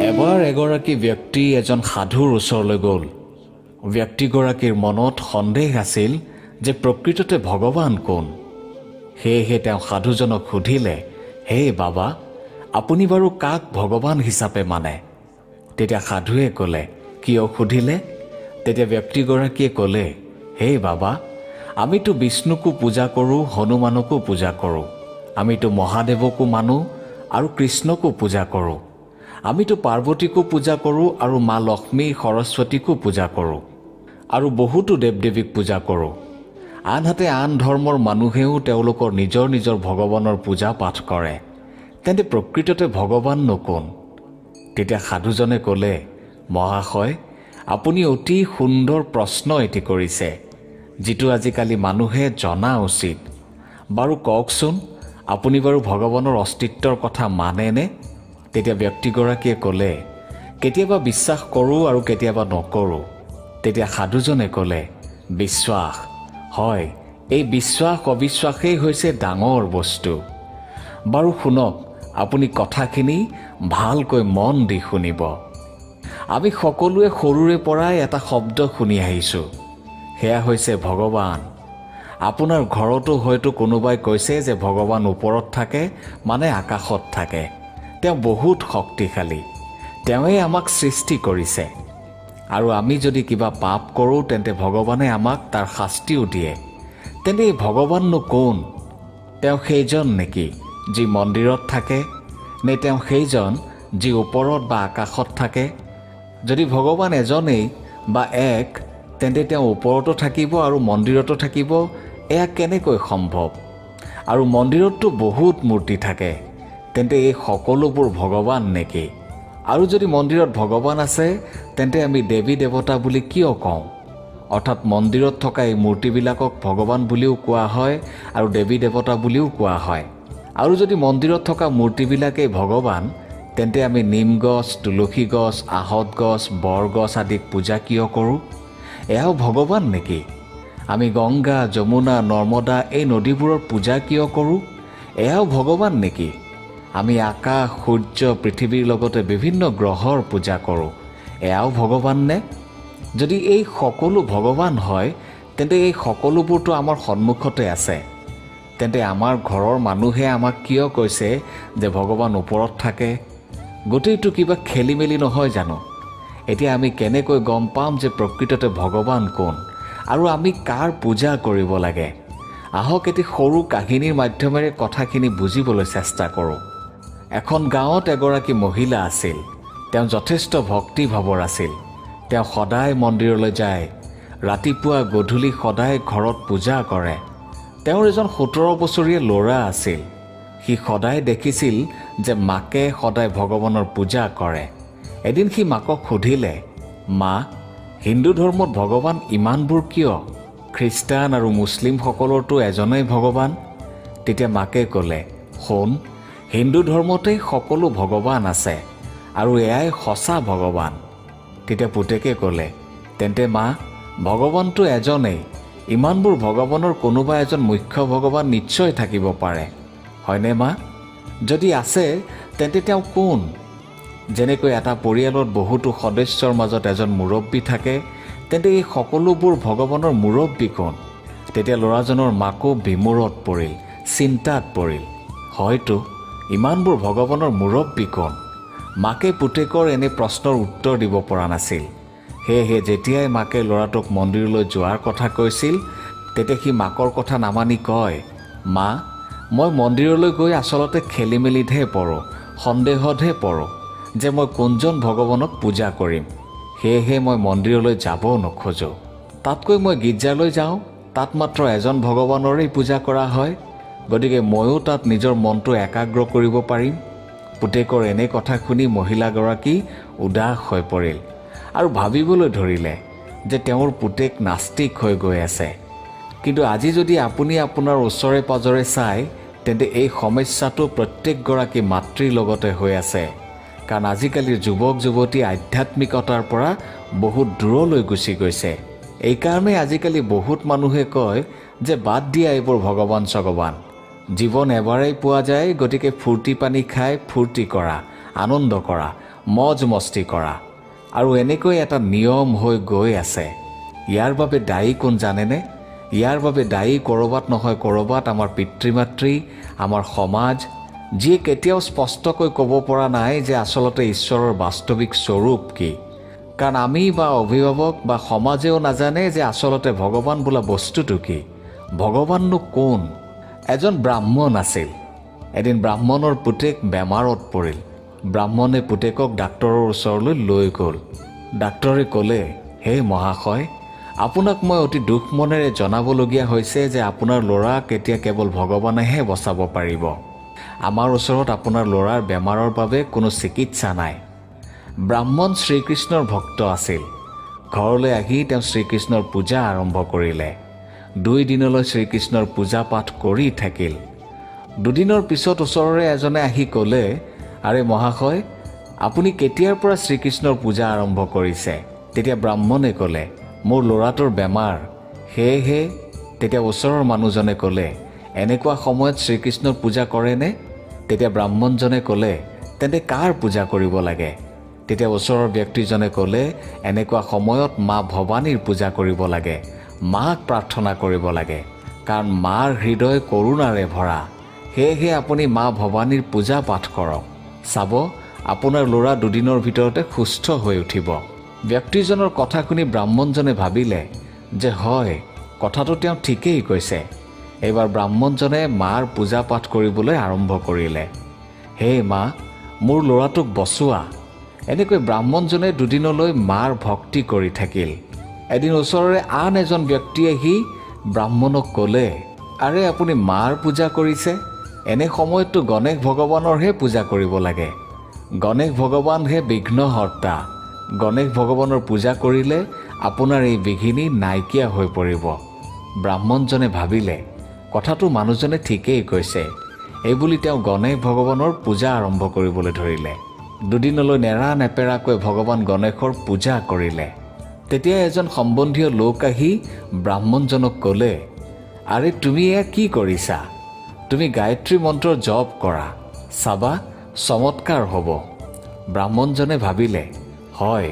এবাৰ এগৰাকী ব্যক্তি এজন সাধুৰ ওচৰলৈ গ'ল। ব্যক্তিগৰাকীৰ মনত সন্দেহ আছিল যে প্ৰকৃততে ভগৱান কোন। সেয়েহে তেওঁ সাধুজনক সুধিলে, হে বাবা, আপুনি বাৰু কাক ভগৱান হিচাপে মানে? তেতিয়া সাধুৱে ক'লে, কিয় সুধিলে? তেতিয়া ব্যক্তিগৰাকীয়ে ক'লে, হে বাবা, আমিতো বিষ্ণুকো পূজা কৰোঁ, হনুমানকো পূজা কৰোঁ, আমিতো মহাদেৱকো মানো আৰু কৃষ্ণকো পূজা কৰোঁ, আমিতো পাৰ্বতীকো পূজা কৰোঁ আৰু মা লক্ষ্মী সৰস্বতীকো পূজা কৰোঁ আৰু বহুতো দেৱ দেৱীক পূজা কৰোঁ। আনহাতে আন ধৰ্মৰ মানুহেও তেওঁলোকৰ নিজৰ নিজৰ ভগৱানৰ পূজা পাঠ কৰে। তেন্তে প্ৰকৃততে ভগৱাননো কোন? তেতিয়া সাধুজনে ক'লে, মহাশয়, আপুনি অতি সুন্দৰ প্ৰশ্ন এটি কৰিছে, যিটো আজিকালি মানুহে জনা উচিত। বাৰু কওকচোন, আপুনি বাৰু ভগৱানৰ অস্তিত্বৰ কথা মানেনে? তেতিয়া ব্যক্তিগৰাকীয়ে ক'লে, কেতিয়াবা বিশ্বাস কৰোঁ আৰু কেতিয়াবা নকৰোঁ। তেতিয়া সাধুজনে ক'লে, বিশ্বাস? হয়, এই বিশ্বাস অবিশ্বাসেই হৈছে ডাঙৰ বস্তু। বাৰু শুনক, আপুনি কথাখিনি ভালকৈ মন দি শুনিব। আমি সকলোৱে সৰুৰে পৰাই এটা শব্দ শুনি আহিছোঁ, সেয়া হৈছে ভগৱান। আপোনাৰ ঘৰতো হয়তো কোনোবাই কৈছে যে ভগৱান ওপৰত থাকে, মানে আকাশত থাকে। তেওঁ বহুত শক্তিশালী, তেওঁৱে আমাক সৃষ্টি কৰিছে। আৰু আমি যদি কিবা পাপ কৰোঁ তেন্তে ভগৱানে আমাক তাৰ শাস্তিও দিয়ে। তেন্তে এই ভগৱাননো কোন? তেওঁ সেইজন নেকি যি মন্দিৰত থাকে, নে তেওঁ সেইজন যি ওপৰত বা আকাশত থাকে? যদি ভগৱান এজনেই বা এক, তেন্তে তেওঁ ওপৰতো থাকিব আৰু মন্দিৰতো থাকিব, এয়া কেনেকৈ সম্ভৱ? আৰু মন্দিৰততো বহুত মূৰ্তি থাকে, তেন্তে এই সকলোবোৰ ভগৱান নেকি? আৰু যদি মন্দিৰত ভগৱান আছে, তেন্তে আমি দেৱী দেৱতা বুলি কিয় কওঁ? অৰ্থাৎ মন্দিৰত থকা এই মূৰ্তিবিলাকক ভগৱান বুলিও কোৱা হয় আৰু দেৱী দেৱতা বুলিও কোৱা হয়। আৰু যদি মন্দিৰত থকা মূৰ্তিবিলাকেই ভগৱান, তেন্তে আমি নিম গছ, তুলসী গছ, আহঁত গছ, বৰগছ আদিক পূজা কিয় কৰোঁ? এয়াও ভগৱান নেকি? আমি গংগা, যমুনা, নৰ্মদা এই নদীবোৰৰ পূজা কিয় কৰোঁ? এয়াও ভগৱান নেকি? আমি আকাশ, সূৰ্য, পৃথিৱীৰ লগতে বিভিন্ন গ্ৰহৰ পূজা কৰোঁ, এয়াও ভগৱান নে? যদি এই সকলো ভগৱান হয়, তেন্তে এই সকলোবোৰতো আমাৰ সন্মুখতে আছে। তেন্তে আমাৰ ঘৰৰ মানুহে আমাক কিয় কৈছে যে ভগৱান ওপৰত থাকে? গোটেইটো কিবা খেলি মেলি নহয় জানো? এতিয়া আমি কেনেকৈ গম পাম যে প্ৰকৃততে ভগৱান কোন আৰু আমি কাৰ পূজা কৰিব লাগে? আহক এটি সৰু কাহিনীৰ মাধ্যমেৰে কথাখিনি বুজিবলৈ চেষ্টা কৰোঁ। এখন গাঁৱত এগৰাকী মহিলা আছিল। তেওঁ যথেষ্ট ভক্তিভাৱৰ আছিল। তেওঁ সদায় মন্দিৰলৈ যায়, ৰাতিপুৱা গধূলি সদায় ঘৰত পূজা কৰে। তেওঁৰ এজন 17 বছৰীয়া ল'ৰা আছিল। সি সদায় দেখিছিল যে মাকে সদায় ভগৱানৰ পূজা কৰে। এদিন সি মাকক সুধিলে, মা, হিন্দু ধৰ্মত ভগৱান ইমানবোৰ কিয়? খ্ৰীষ্টান আৰু মুছলিমসকলৰতো এজনেই ভগৱান। তেতিয়া মাকে ক'লে, শুন, হিন্দু ধৰ্মতেই সকলো ভগৱান আছে আৰু এয়াই সঁচা ভগৱান। তেতিয়া পুতেকে ক'লে, তেন্তে মা, ভগৱানটো এজনেই, ইমানবোৰ ভগৱানৰ কোনোবা এজন মুখ্য ভগৱান নিশ্চয় থাকিব পাৰে, হয়নে মা? যদি আছে, তেন্তে তেওঁ কোন? যেনেকৈ এটা পৰিয়ালত বহুতো সদস্যৰ মাজত এজন মুৰব্বী থাকে, তেন্তে এই সকলোবোৰ ভগৱানৰ মুৰব্বী কোন? তেতিয়া ল'ৰাজনৰ মাকো বিমূৰত পৰিল, চিন্তাত পৰিল। হয়তো ইমানবোৰ ভগৱানৰ মুৰব্বী কোন? মাকে পুতেকৰ এনে প্ৰশ্নৰ উত্তৰ দিব পৰা নাছিল। সেয়েহে যেতিয়াই মাকে ল'ৰাটোক মন্দিৰলৈ যোৱাৰ কথা কৈছিল, তেতিয়া সি মাকৰ কথা নামানি কয়, মা, মই মন্দিৰলৈ গৈ আচলতে খেলি মেলিতহে পৰোঁ, সন্দেহতহে পৰোঁ যে মই কোনজন ভগৱানক পূজা কৰিম। সেয়েহে মই মন্দিৰলৈ যাব নোখোজোঁ। তাতকৈ মই গীৰ্জালৈ যাওঁ, তাত মাত্ৰ এজন ভগৱানৰেই পূজা কৰা হয়, গতিকে ময়ো তাত নিজৰ মনটো একাগ্ৰ কৰিব পাৰিম। পুতেকৰ এনে কথা শুনি মহিলাগৰাকী উদাস হৈ পৰিল আৰু ভাবিবলৈ ধৰিলে যে তেওঁৰ পুতেক নাস্তিক হৈ গৈ আছে। কিন্তু আজি যদি আপুনি আপোনাৰ ওচৰে পাজৰে চায়, তেন্তে এই সমস্যাটো প্ৰত্যেকগৰাকী মাতৃৰ লগতে হৈ আছে। কাৰণ আজিকালিৰ যুৱক যুৱতী আধ্যাত্মিকতাৰ পৰা বহুত দূৰলৈ গুচি গৈছে। এইকাৰণে আজিকালি বহুত মানুহে কয় যে বাদ দিয়া এইবোৰ ভগৱান চগৱান, জীৱন এবাৰেই পোৱা যায়, গতিকে ফূৰ্তি পানী খাই ফূৰ্তি কৰা, আনন্দ কৰা, মজ মস্তি কৰা আৰু এনেকৈ এটা নিয়ম হৈ গৈ আছে। ইয়াৰ বাবে দায়ী কোন জানেনে? ইয়াৰ বাবে দায়ী ক'ৰবাত নহয় ক'ৰবাত আমাৰ পিতৃ-মাতৃ, আমাৰ সমাজ, যিয়ে কেতিয়াও স্পষ্টকৈ ক'ব পৰা নাই যে আচলতে ঈশ্বৰৰ বাস্তৱিক স্বৰূপ কি। কাৰণ আমি বা অভিভাৱক বা সমাজেও নাজানে যে আচলতে ভগৱান বোলা বস্তুটো কি, ভগৱাননো কোন। এজন ব্ৰাহ্মণ আছিল। এদিন ব্ৰাহ্মণৰ পুতেক বেমাৰত পৰিল। ব্ৰাহ্মণে পুতেকক ডাক্তৰৰ ওচৰলৈ লৈ গ'ল। ডাক্তৰে ক'লে, হে মহাশয়, আপোনাক মই অতি দুখ মনেৰে জনাবলগীয়া হৈছে যে আপোনাৰ ল'ৰাক এতিয়া কেৱল ভগৱানেহে বচাব পাৰিব। আমাৰ ওচৰত আপোনাৰ ল'ৰাৰ বেমাৰৰ বাবে কোনো চিকিৎসা নাই। ব্ৰাহ্মণ শ্ৰীকৃষ্ণৰ ভক্ত আছিল। ঘৰলৈ আহি তেওঁ শ্ৰীকৃষ্ণৰ পূজা আৰম্ভ কৰিলে। 2 দিনলৈ শ্ৰীকৃষ্ণৰ পূজা পাঠ কৰি থাকিল। 2 দিনৰ পিছত ওচৰৰে এজনে আহি ক'লে, আৰে মহাশয়, আপুনি কেতিয়াৰ পৰা শ্ৰীকৃষ্ণৰ পূজা আৰম্ভ কৰিছে? তেতিয়া ব্ৰাহ্মণে ক'লে, মোৰ ল'ৰাটোৰ বেমাৰ, সেয়েহে। তেতিয়া ওচৰৰ মানুহজনে ক'লে, এনেকুৱা সময়ত শ্ৰীকৃষ্ণৰ পূজা কৰেনে? তেতিয়া ব্ৰাহ্মণজনে ক'লে, তেন্তে কাৰ পূজা কৰিব লাগে? তেতিয়া ওচৰৰ ব্যক্তিজনে ক'লে, এনেকুৱা সময়ত মা ভৱানীৰ পূজা কৰিব লাগে, মাক প্ৰাৰ্থনা কৰিব লাগে, কাৰণ মাৰ হৃদয় কৰোণাৰে ভৰা। সেয়েহে আপুনি মা ভৱানীৰ পূজা পাঠ কৰক। চাব, আপোনাৰ ল'ৰা 2 দিনৰ ভিতৰতে সুস্থ হৈ উঠিব। ব্যক্তিজনৰ কথা শুনি ব্ৰাহ্মণজনে ভাবিলে যে হয়, কথাটো তেওঁ ঠিকেই কৈছে। এইবাৰ ব্ৰাহ্মণজনে মাৰ পূজা পাঠ কৰিবলৈ আৰম্ভ কৰিলে। হে মা, মোৰ ল'ৰাটোক বচোৱা। এনেকৈ ব্ৰাহ্মণজনে 2 দিনলৈ মাৰ ভক্তি কৰি থাকিল। এদিন ওচৰৰে আন এজন ব্যক্তি আহি ব্ৰাহ্মণক ক'লে, আৰে আপুনি মাৰ পূজা কৰিছে? এনে সময়ততো গণেশ ভগৱানৰহে পূজা কৰিব লাগে। গণেশ ভগৱানহে বিঘ্নহৰ্তা। গণেশ ভগৱানৰ পূজা কৰিলে আপোনাৰ এই বিঘিনি নাইকিয়া হৈ পৰিব। ব্ৰাহ্মণজনে ভাবিলে, কথাটো মানুহজনে ঠিকেই কৈছে। এইবুলি তেওঁ গণেশ ভগৱানৰ পূজা আৰম্ভ কৰিবলৈ ধৰিলে। 2 দিনলৈ নেৰা নেপেৰাকৈ ভগৱান গণেশৰ পূজা কৰিলে। তেতিয়া এজন সম্বন্ধীয় লোক আহি ব্ৰাহ্মণজনক ক'লে, আৰে তুমি এয়া কি কৰিছা? তুমি গায়ত্ৰী মন্ত্ৰ জপ কৰা, চাবা চমৎকাৰ হ'ব। ব্ৰাহ্মণজনে ভাবিলে, হয়,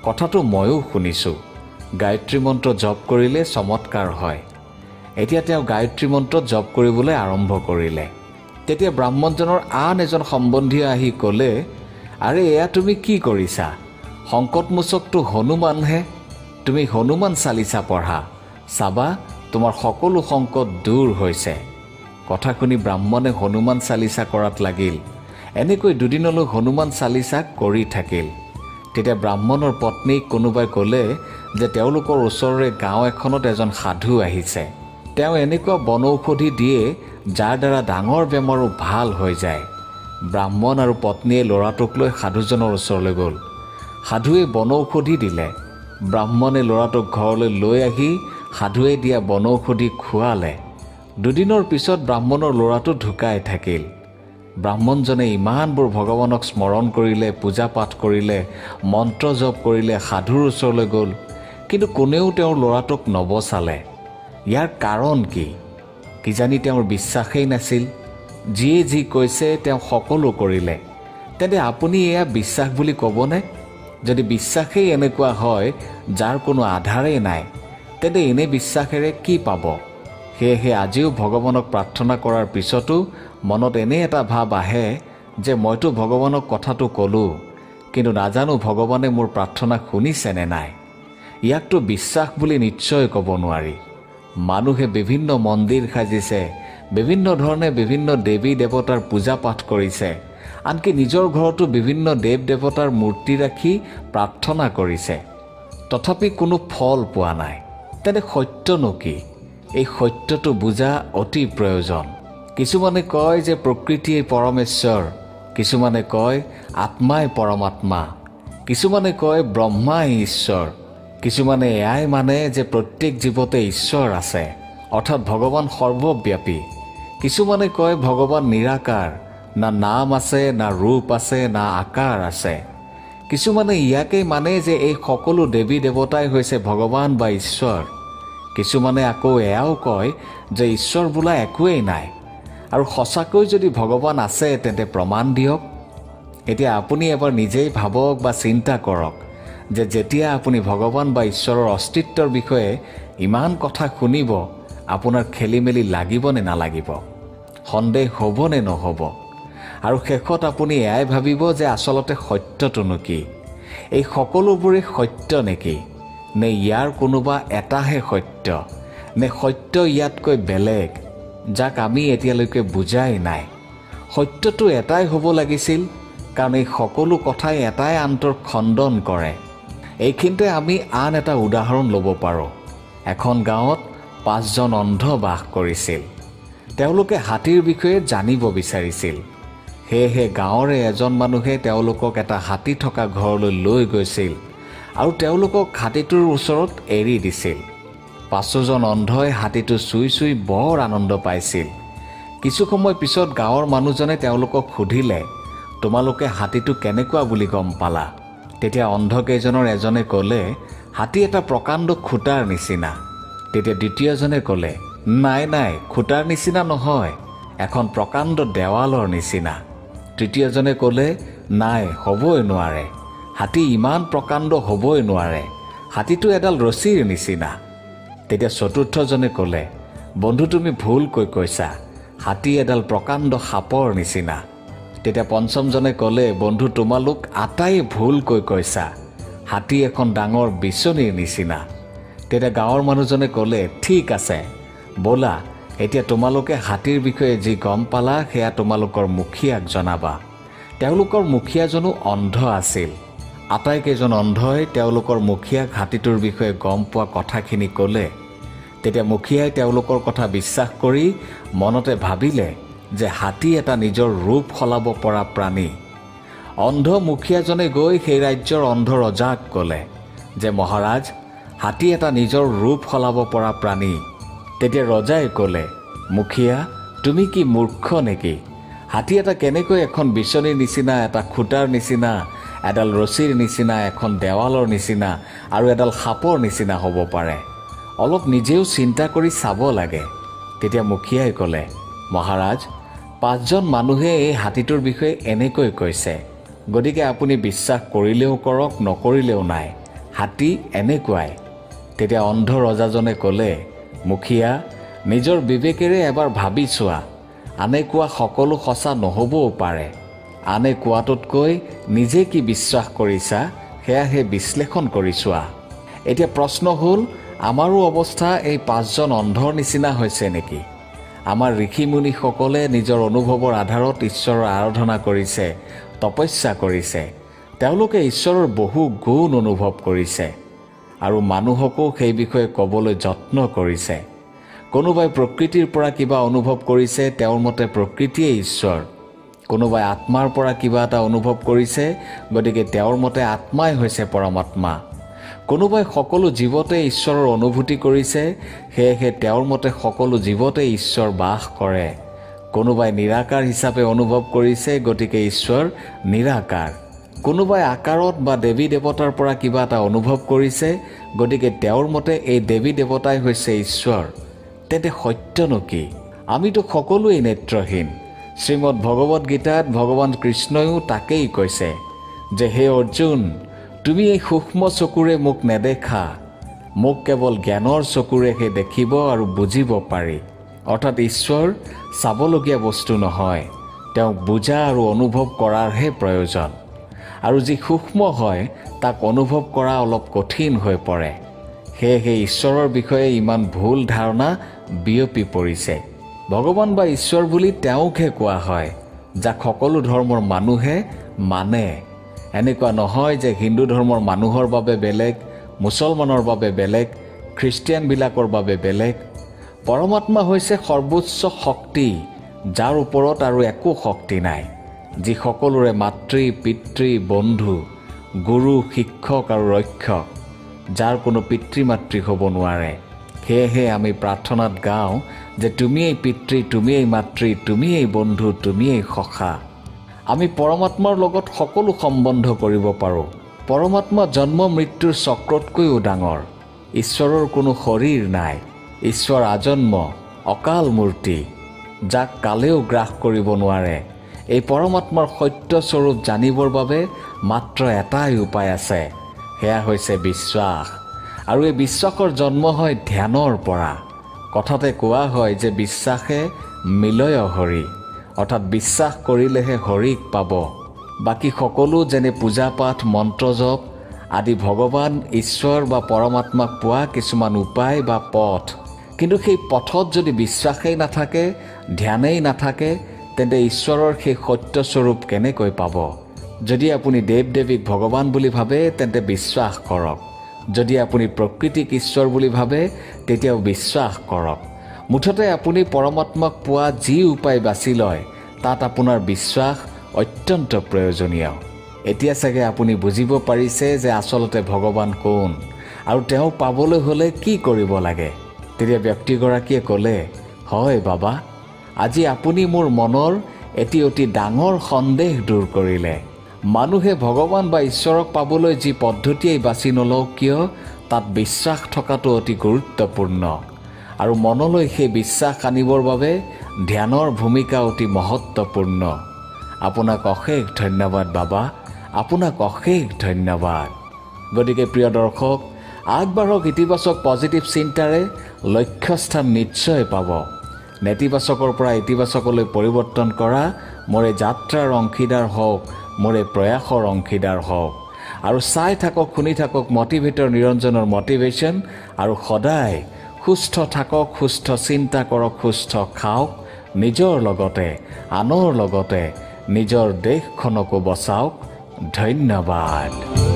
কথাটো ময়ো শুনিছোঁ, গায়ত্ৰী মন্ত্ৰ জপ কৰিলে চমৎকাৰ হয়। এতিয়া তেওঁ গায়ত্ৰী মন্ত্ৰ জপ কৰিবলৈ আৰম্ভ কৰিলে। তেতিয়া ব্ৰাহ্মণজনৰ আন এজন সম্বন্ধীয় আহি ক'লে, আৰে এয়া তুমি কি কৰিছা? সংকটমোচকটো হনুমানহে। তুমি হনুমান চালিচা পঢ়া, চাবা তোমাৰ সকলো সংকট দূৰ হৈছে। কথা শুনি ব্ৰাহ্মণে হনুমান চালিচা কৰাত লাগিল। এনেকৈ 2 দিনলৈ হনুমান চালিচা কৰি থাকিল। তেতিয়া ব্ৰাহ্মণৰ পত্নীক কোনোবাই ক'লে যে তেওঁলোকৰ ওচৰৰে গাঁও এখনত এজন সাধু আহিছে। তেওঁ এনেকুৱা বনৌষধি দিয়ে যাৰ দ্বাৰা ডাঙৰ বেমাৰো ভাল হৈ যায়। ব্ৰাহ্মণ আৰু পত্নীয়ে ল'ৰাটোক লৈ সাধুজনৰ ওচৰলৈ গ'ল। সাধুৱে বনৌষধি দিলে। ব্ৰাহ্মণে ল'ৰাটোক ঘৰলৈ লৈ আহি সাধুৱে দিয়া বনৌষধি খোৱালে। 2 দিনৰ পিছত ব্ৰাহ্মণৰ ল'ৰাটো ঢুকাই থাকিল। ব্ৰাহ্মণজনে ইমানবোৰ ভগৱানক স্মৰণ কৰিলে, পূজা পাঠ কৰিলে, মন্ত্ৰ জপ কৰিলে, সাধুৰ ওচৰলৈ গ'ল, কিন্তু কোনেও তেওঁৰ ল'ৰাটোক নবচালে। ইয়াৰ কাৰণ কি? কিজানি তেওঁৰ বিশ্বাসেই নাছিল। যিয়ে যি কৈছে তেওঁ সকলো কৰিলে। তেন্তে আপুনি এয়া বিশ্বাস বুলি ক'বনে? যদি বিশ্বাসেই এনেকুৱা হয় যাৰ কোনো আধাৰেই নাই, তেন্তে এনে বিশ্বাসেৰে কি পাব? সেয়েহে আজিও ভগৱানক প্ৰাৰ্থনা কৰাৰ পিছতো মনত এনে এটা ভাৱ আহে যে মইতো ভগৱানক কথাটো ক'লোঁ, কিন্তু নাজানো ভগৱানে মোৰ প্ৰাৰ্থনা শুনিছে নে নাই। ইয়াকতো বিশ্বাস বুলি নিশ্চয় ক'ব নোৱাৰি। মানুহে বিভিন্ন মন্দিৰ সাজিছে, বিভিন্ন ধৰণে বিভিন্ন দেৱী দেৱতাৰ পূজা পাঠ কৰিছে, আনকি নিজৰ ঘৰতো বিভিন্ন দেৱ দেৱতাৰ মূৰ্তি ৰাখি প্ৰাৰ্থনা কৰিছে, তথাপি কোনো ফল পোৱা নাই। তেনে সত্যনো কি? এই সত্যটো বুজা অতি প্ৰয়োজন। কিছুমানে কয় যে প্ৰকৃতিয়েই পৰমেশ্বৰ, কিছুমানে কয় আত্মাই পৰমাত্মা, কিছুমানে কয় ব্ৰহ্মাই ঈশ্বৰ, কিছুমানে এয়াই মানে যে প্ৰত্যেক জীৱতে ঈশ্বৰ আছে, অৰ্থাৎ ভগৱান সৰ্বব্যাপী। কিছুমানে কয় ভগৱান নিৰাকাৰ, না নাম আছে, না ৰূপ আছে, না আকাৰ আছে। কিছুমানে ইয়াকেই মানে যে এই সকলো দেৱী দেৱতাই হৈছে ভগৱান বা ঈশ্বৰ। কিছুমানে আকৌ এয়াও কয় যে ঈশ্বৰ বোলা একোৱেই নাই, আৰু সঁচাকৈ যদি ভগৱান আছে তেন্তে প্ৰমাণ দিয়ক। এতিয়া আপুনি এবাৰ নিজেই ভাবক বা চিন্তা কৰক যে যেতিয়া আপুনি ভগৱান বা ঈশ্বৰৰ অস্তিত্বৰ বিষয়ে ইমান কথা শুনিব, আপোনাৰ খেলিমেলি লাগিব নে নালাগিব, সন্দেহ হ'ব নে নহ'ব? আৰু শেষত আপুনি এয়াই ভাবিব যে আচলতে সত্যটোনো কি? এই সকলোবোৰেই সত্য নেকি? নে ইয়াৰ কোনোবা এটাহে সত্য? নে সত্য ইয়াতকৈ বেলেগ, যাক আমি এতিয়ালৈকে বুজাই নাই? সত্যটো এটাই হ'ব লাগিছিল, কাৰণ এই সকলো কথাই এটাই আনটোৰ খণ্ডন কৰে। এইখিনিতে আমি আন এটা উদাহৰণ ল'ব পাৰোঁ। এখন গাঁৱত 5জন অন্ধ বাস কৰিছিল। তেওঁলোকে হাতীৰ বিষয়ে জানিব বিচাৰিছিল। সেয়েহে গাঁৱৰে এজন মানুহে তেওঁলোকক এটা হাতী থকা ঘৰলৈ লৈ গৈছিল আৰু তেওঁলোকক হাতীটোৰ ওচৰত এৰি দিছিল। 5জন অন্ধই হাতীটো চুই চুই বৰ আনন্দ পাইছিল। কিছু সময় পিছত গাঁৱৰ মানুহজনে তেওঁলোকক সুধিলে, তোমালোকে হাতীটো কেনেকুৱা বুলি গম পালা? তেতিয়া অন্ধকেইজনৰ এজনে ক'লে, হাতী এটা প্ৰকাণ্ড খুঁটাৰ নিচিনা। তেতিয়া দ্বিতীয়জনে ক'লে, নাই নাই, খুঁটাৰ নিচিনা নহয়, এখন প্ৰকাণ্ড দেৱালৰ নিচিনা। তৃতীয়জনে ক'লে, নাই, হ'বই নোৱাৰে, হাতী ইমান প্ৰকাণ্ড হ'বই নোৱাৰে, হাতীটো এডাল ৰছীৰ নিচিনা। তেতিয়া চতুৰ্থজনে ক'লে, বন্ধু তুমি ভুলকৈ কৈছা, হাতী এডাল প্ৰকাণ্ড সাপৰ নিচিনা। তেতিয়া পঞ্চমজনে ক'লে, বন্ধু তোমালোক আটাই ভুলকৈ কৈছা, হাতী এখন ডাঙৰ বিচনীৰ নিচিনা। তেতিয়া গাঁৱৰ মানুহজনে ক'লে, ঠিক আছে, ব'লা এতিয়া তোমালোকে হাতীৰ বিষয়ে যি গম পালা সেয়া তোমালোকৰ মুখীয়াক জনাবা। তেওঁলোকৰ মুখীয়াজনো অন্ধ আছিল। আটাইকেইজন অন্ধই তেওঁলোকৰ মুখীয়াক হাতীটোৰ বিষয়ে গম পোৱা কথাখিনি ক'লে। তেতিয়া মুখীয়াই তেওঁলোকৰ কথা বিশ্বাস কৰি মনতে ভাবিলে যে হাতী এটা নিজৰ ৰূপ সলাব পৰা প্ৰাণী। অন্ধ মুখীয়াজনে গৈ সেই ৰাজ্যৰ অন্ধ ৰজাক ক'লে যে মহাৰাজ, হাতী এটা নিজৰ ৰূপ সলাব পৰা প্ৰাণী। তেতিয়া ৰজাই ক'লে, মুখীয়া তুমি কি মূৰ্খ নেকি? হাতী এটা কেনেকৈ এখন বিচনীৰ নিচিনা, এটা খুঁটাৰ নিচিনা, এডাল ৰছীৰ নিচিনা, এখন দেৱালৰ নিচিনা আৰু এডাল সাপৰ নিচিনা হ'ব পাৰে? অলপ নিজেও চিন্তা কৰি চাব লাগে। তেতিয়া মুখীয়াই ক'লে, মহাৰাজ, 5জন মানুহে এই হাতীটোৰ বিষয়ে এনেকৈ কৈছে, গতিকে আপুনি বিশ্বাস কৰিলেও কৰক, নকৰিলেও নাই, হাতী এনেকুৱাই। তেতিয়া অন্ধ ৰজাজনে ক'লে, মুখীয়া নিজৰ বিবেকেৰে এবাৰ ভাবি চোৱা, আনে কোৱা সকলো সঁচা নহ'বও পাৰে। আনে কোৱাটোতকৈ নিজে কি বিশ্বাস কৰিছা সেয়াহে বিশ্লেষণ কৰি চোৱা। এতিয়া প্ৰশ্ন হ'ল, আমাৰো অৱস্থা এই 5জন অন্ধৰ নিচিনা হৈছে নেকি? আমাৰ ঋষিমুনিসকলে নিজৰ অনুভৱৰ আধাৰত ঈশ্বৰৰ আৰাধনা কৰিছে, তপস্যা কৰিছে। তেওঁলোকে ঈশ্বৰৰ বহু গুণ অনুভৱ কৰিছে আৰু মানুহকো সেই বিষয়ে ক'বলৈ যত্ন কৰিছে। কোনোবাই প্ৰকৃতিৰ পৰা কিবা অনুভৱ কৰিছে, তেওঁৰ মতে প্ৰকৃতিয়েই ঈশ্বৰ। কোনোবাই আত্মাৰ পৰা কিবা এটা অনুভৱ কৰিছে, গতিকে তেওঁৰ মতে আত্মাই হৈছে পৰমাত্মা। কোনোবাই সকলো জীৱতে ঈশ্বৰৰ অনুভূতি কৰিছে, সেয়েহে তেওঁৰ মতে সকলো জীৱতে ঈশ্বৰ বাস কৰে। কোনোবাই নিৰাকাৰ হিচাপে অনুভৱ কৰিছে, গতিকে ঈশ্বৰ নিৰাকাৰ। কোনোবাই আকাৰত বা দেৱী দেৱতাৰ পৰা কিবা এটা অনুভৱ কৰিছে, গতিকে তেওঁৰ মতে এই দেৱী দেৱতাই হৈছে ঈশ্বৰ। তেন্তে সত্যনো কি? আমিতো সকলোৱেই নেত্ৰহীন। শ্ৰীমদ ভগৱদ গীতাত ভগৱান কৃষ্ণইও তাকেই কৈছে যে হে অৰ্জুন, তুমি এই সূক্ষ্ম চকুৰে মোক নেদেখা, মোক কেৱল জ্ঞানৰ চকুৰেহে দেখিব আৰু বুজিব পাৰি। অৰ্থাৎ ঈশ্বৰ চাবলগীয়া বস্তু নহয়, তেওঁক বুজা আৰু অনুভৱ কৰাৰহে প্ৰয়োজন। আৰু যি সূক্ষ্ম হয় তাক অনুভৱ কৰা অলপ কঠিন হৈ পৰে। সেয়েহে ঈশ্বৰৰ বিষয়ে ইমান ভুল ধাৰণা বিয়পি পৰিছে। ভগৱান বা ঈশ্বৰ বুলি তেওঁকহে কোৱা হয়, যাক সকলো ধৰ্মৰ মানুহে মানে। এনেকুৱা নহয় যে হিন্দু ধৰ্মৰ মানুহৰ বাবে বেলেগ, মুছলমানৰ বাবে বেলেগ, খ্ৰীষ্টিয়ানবিলাকৰ বাবে বেলেগ। পৰমাত্মা হৈছে সৰ্বোচ্চ শক্তি, যাৰ ওপৰত আৰু একো শক্তি নাই, যি সকলোৰে মাতৃ, পিতৃ, বন্ধু, গুৰু, শিক্ষক আৰু ৰক্ষক, যাৰ কোনো পিতৃ মাতৃ হ'ব নোৱাৰে। সেয়েহে আমি প্ৰাৰ্থনাত গাওঁ যে তুমিয়েই পিতৃ, তুমিয়েই মাতৃ, তুমিয়েই বন্ধু, তুমিয়েই সখা। আমি পৰমাত্মাৰ লগত সকলো সম্বন্ধ কৰিব পাৰোঁ। পৰমাত্মা জন্ম মৃত্যুৰ চক্ৰতকৈও ডাঙৰ। ঈশ্বৰৰ কোনো শৰীৰ নাই। ঈশ্বৰ আজন্ম, অকাল মূৰ্তি, যাক কালেও গ্ৰাস কৰিব নোৱাৰে। এই পৰমাত্মাৰ সত্য স্বৰূপ জানিবৰ বাবে মাত্ৰ এটাই উপায় আছে, সেয়া হৈছে বিশ্বাস। আৰু এই বিশ্বাসৰ জন্ম হয় ধ্যানৰ পৰা। কথাতে কোৱা হয় যে বিশ্বাসে মিলয় হৰি, অৰ্থাৎ বিশ্বাস কৰিলেহে হৰিক পাব। বাকী সকলো যেনে পূজা পাঠ, মন্ত্ৰ জপ আদি ভগৱান ঈশ্বৰ বা পৰমাত্মাক পোৱা কিছুমান উপায় বা পথ, কিন্তু সেই পথত যদি বিশ্বাসেই নাথাকে, ধ্যানেই নাথাকে, তেন্তে ঈশ্বৰৰ সেই সত্যস্বৰূপ কেনেকৈ পাব? যদি আপুনি দেৱ দেৱীক ভগৱান বুলি ভাবে তেন্তে বিশ্বাস কৰক। যদি আপুনি প্ৰকৃতিক ঈশ্বৰ বুলি ভাবে তেতিয়াও বিশ্বাস কৰক। মুঠতে আপুনি পৰমাত্মাক পোৱা যি উপায় বাছি লয় তাত আপোনাৰ বিশ্বাস অত্যন্ত প্ৰয়োজনীয়। এতিয়া চাগে আপুনি বুজিব পাৰিছে যে আচলতে ভগৱান কোন আৰু তেওঁ পাবলৈ হ'লে কি কৰিব লাগে। তেতিয়া ব্যক্তিগৰাকীয়ে ক'লে, হয় বাবা, আজি আপুনি মোৰ মনৰ এটি অতি ডাঙৰ সন্দেহ দূৰ কৰিলে। মানুহে ভগৱান বা ঈশ্বৰক পাবলৈ যি পদ্ধতিয়েই বাছি নলওক কিয়, তাত বিশ্বাস থকাটো অতি গুৰুত্বপূৰ্ণ। আৰু মনলৈ সেই বিশ্বাস আনিবৰ বাবে ধ্যানৰ ভূমিকা অতি মহত্বপূৰ্ণ। আপোনাক অশেষ ধন্যবাদ বাবা, আপোনাক অশেষ ধন্যবাদ। গতিকে প্ৰিয় দৰ্শক, আগবাঢ়ক ইতিবাচক পজিটিভ চিন্তাৰে, লক্ষ্যস্থান নিশ্চয় পাব। নেতিবাচকৰ পৰা ইতিবাচকলৈ পৰিৱৰ্তন কৰা মোৰ এই যাত্ৰাৰ অংশীদাৰ হওক, মোৰ এই প্ৰয়াসৰ অংশীদাৰ হওক। আৰু চাই থাকক, শুনি থাকক মটিভেটৰ নিৰঞ্জনৰ মটিভেশ্যন। আৰু সদায় সুস্থ থাকক, সুস্থ চিন্তা কৰক, সুস্থ খাওক, নিজৰ লগতে আনৰ লগতে নিজৰ দেশখনকো বচাওক। ধন্যবাদ।